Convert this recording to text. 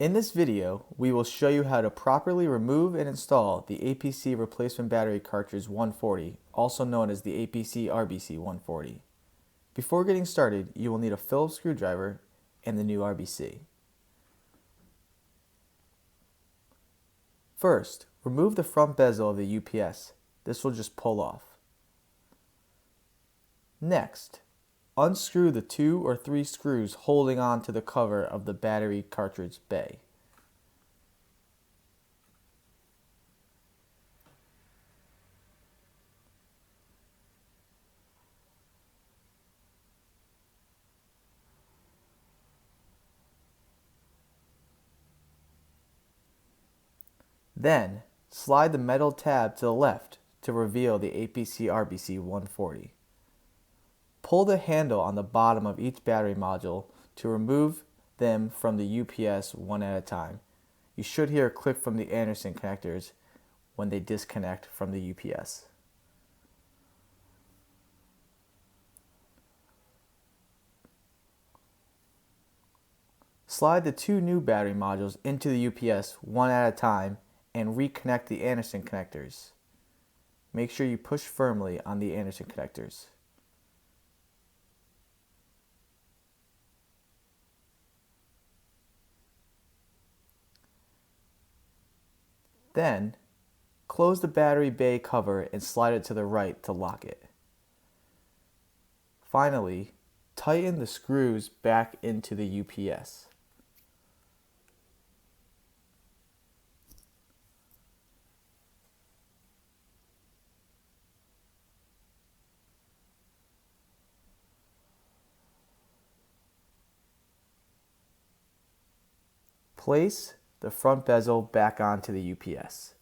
In this video, we will show you how to properly remove and install the APC replacement battery cartridge 140, also known as the APCRBC140. Before getting started, you will need a Phillips screwdriver and the new RBC. First, remove the front bezel of the UPS. This will just pull off. Next, unscrew the 2 or 3 screws holding on to the cover of the battery cartridge bay. Then, slide the metal tab to the left to reveal the APCRBC140. Pull the handle on the bottom of each battery module to remove them from the UPS one at a time. You should hear a click from the Anderson connectors when they disconnect from the UPS. Slide the 2 new battery modules into the UPS one at a time and reconnect the Anderson connectors. Make sure you push firmly on the Anderson connectors. Then, close the battery bay cover and slide it to the right to lock it. Finally, tighten the screws back into the UPS. Place the front bezel back onto the UPS.